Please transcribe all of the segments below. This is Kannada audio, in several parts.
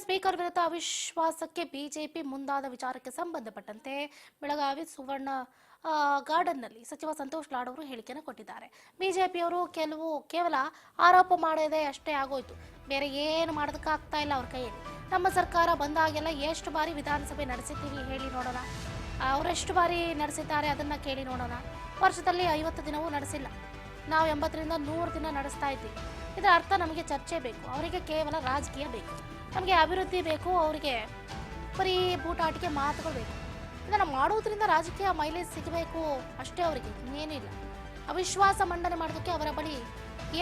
ಸ್ಪೀಕರ್ ವಿರುದ್ಧ ಅವಿಶ್ವಾಸಕ್ಕೆ ಬಿಜೆಪಿ ಮುಂದಾದ ವಿಚಾರಕ್ಕೆ ಸಂಬಂಧಪಟ್ಟಂತೆ ಬೆಳಗಾವಿ ಸುವರ್ಣ ಗಾರ್ಡನ್ನಲ್ಲಿ ಸಚಿವ ಸಂತೋಷ್ ಲಾಡ್ ಅವರು ಹೇಳಿಕೆಯನ್ನು ಕೊಟ್ಟಿದ್ದಾರೆ. ಬಿಜೆಪಿಯವರು ಕೇವಲ ಆರೋಪ ಮಾಡದೆ ಅಷ್ಟೇ ಆಗೋಯ್ತು, ಬೇರೆ ಏನು ಮಾಡೋದಕ್ಕಾಗ್ತಾ ಇಲ್ಲ ಅವ್ರ ಕೈಯಲ್ಲಿ. ನಮ್ಮ ಸರ್ಕಾರ ಬಂದಾಗೆಲ್ಲ ಎಷ್ಟು ಬಾರಿ ವಿಧಾನಸಭೆ ನಡೆಸಿದ್ದೀವಿ ಹೇಳಿ ನೋಡೋಣ, ಅವರೆಷ್ಟು ಬಾರಿ ನಡೆಸಿದ್ದಾರೆ ಅದನ್ನ ಕೇಳಿ ನೋಡೋಣ. ವರ್ಷದಲ್ಲಿ 50 ದಿನವೂ ನಡೆಸಿಲ್ಲ, ನಾವು 80ರಿಂದ 100 ದಿನ ನಡೆಸ್ತಾ ಇದ್ದೀವಿ. ಇದರ ಅರ್ಥ ನಮಗೆ ಚರ್ಚೆ ಬೇಕು, ಅವರಿಗೆ ಕೇವಲ ರಾಜಕೀಯ ಬೇಕು. ನಮಗೆ ಅಭಿವೃದ್ಧಿ ಬೇಕು, ಅವರಿಗೆ ಬರೀ ಬೂಟಾಟಿಕೆ ಮಾತುಗಳು ಬೇಕು. ಇದನ್ನು ಮಾಡುವುದರಿಂದ ರಾಜಕೀಯ ಮೈಲೇಜ್ ಸಿಗಬೇಕು ಅಷ್ಟೇ, ಅವರಿಗೆ ಇನ್ನೇನಿಲ್ಲ. ಅವಿಶ್ವಾಸ ಮಂಡನೆ ಮಾಡೋದಕ್ಕೆ ಅವರ ಬಳಿ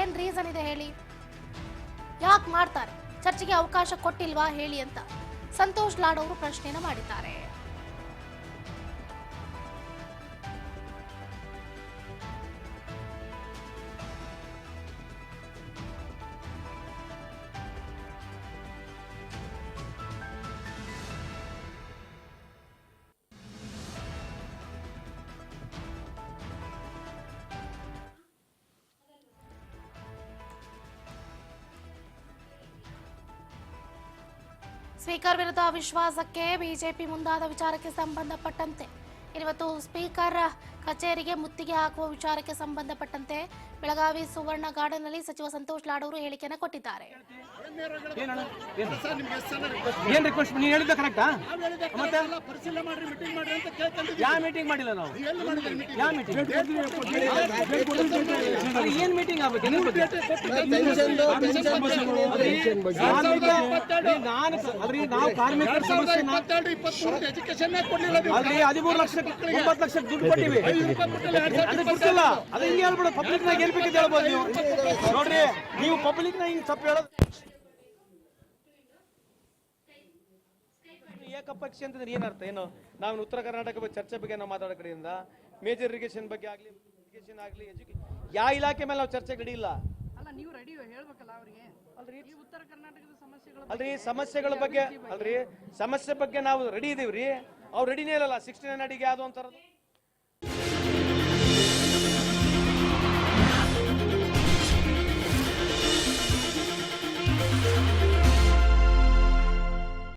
ಏನು ರೀಸನ್ ಇದೆ ಹೇಳಿ? ಯಾಕೆ ಮಾಡ್ತಾರೆ? ಚರ್ಚೆಗೆ ಅವಕಾಶ ಕೊಟ್ಟಿಲ್ವಾ ಹೇಳಿ ಅಂತ ಸಂತೋಷ್ ಲಾಡ್ ಅವರು ಪ್ರಶ್ನೆಯನ್ನು ಮಾಡಿದ್ದಾರೆ. ಸ್ಪೀಕರ್ ವಿರುದ್ಧ ಅವಿಶ್ವಾಸಕ್ಕೆ ಬಿಜೆಪಿ ಮುಂದಾದ ವಿಚಾರಕ್ಕೆ ಸಂಬಂಧಪಟ್ಟಂತೆ ಇವತ್ತು ಸ್ಪೀಕರ್ ಕಚೇರಿಗೆ ಮುತ್ತಿಗೆ ಹಾಕುವ ವಿಚಾರಕ್ಕೆ ಸಂಬಂಧಪಟ್ಟಂತೆ ಬೆಳಗಾವಿ ಸುವರ್ಣ ಗಾರ್ಡನ್ನಲ್ಲಿ ಸಚಿವ ಸಂತೋಷ್ ಲಾಡ್ ಅವರು ಹೇಳಿಕೆಯನ್ನು ಕೊಟ್ಟಿದ್ದಾರೆ. ಮೀಟಿಂಗ್ ಮಾಡಿಲ್ಲ ನಾವು. ಮೀಟಿಂಗ್ ನಾವು ಕಾರ್ಮಿಕರ ಸಮಸ್ಯೆ 13 ಲಕ್ಷ 9 ಲಕ್ಷ ದುಡ್ಡು ಕೊಟ್ಟಿವಿ. ಗೊತ್ತಿಲ್ಲ ಅದು ಹಿಂಗೆ ಹೇಳ್ಬಿಡ, ಪಬ್ಲಿಕ್ ನಾಗ ಹೇಳ್ಬೇಕಿದ್ದು ಹೇಳ್ಬೋದು ನೀವು. ನೋಡ್ರಿ, ನೀವು ಪಬ್ಲಿಕ್ ನಾಗ ಹಿಂಗೆ ತಪ್ಪು ಹೇಳೋದು. ಏಕಪಕ್ಷ ಅಂತಂದ್ರೆ ಏನರ್ಥ? ಏನು ನಾವು ಉತ್ತರ ಕರ್ನಾಟಕ ಬಗ್ಗೆ ಚರ್ಚೆ ಬಗ್ಗೆ ನಾವು ಮಾತಾಡೋ ಕಡೆಯಿಂದ ಮೇಜರ್ ಇರಿಗೇಷನ್ ಬಗ್ಗೆ ಆಗ್ಲಿ, ಎಜುಕೇಶನ್ ಆಗ್ಲಿ, ಯಾವ ಇಲಾಖೆ ಮೇಲೆ ನಾವು ಚರ್ಚೆಗೆ ರೆಡಿ ಇಲ್ಲ. ನೀವು ರೆಡಿ ಹೇಳ್ಬೇಕಲ್ಲ ಅವರಿಗೆ. ಈ ಉತ್ತರ ಕರ್ನಾಟಕದ ಸಮಸ್ಯೆಗಳು ಅಲ್ರಿ, ಸಮಸ್ಯೆಗಳ ಬಗ್ಗೆ ಅಲ್ರಿ, ಸಮಸ್ಯೆ ಬಗ್ಗೆ ನಾವು ರೆಡಿ ಇದೀವ್ರಿ. ಅವ್ರು ರೆಡಿನೇ ಇಲ್ಲಲ್ಲ. 69 ಅಡಿಗೆ ಯಾವ್ದು ಅಂತಾರದು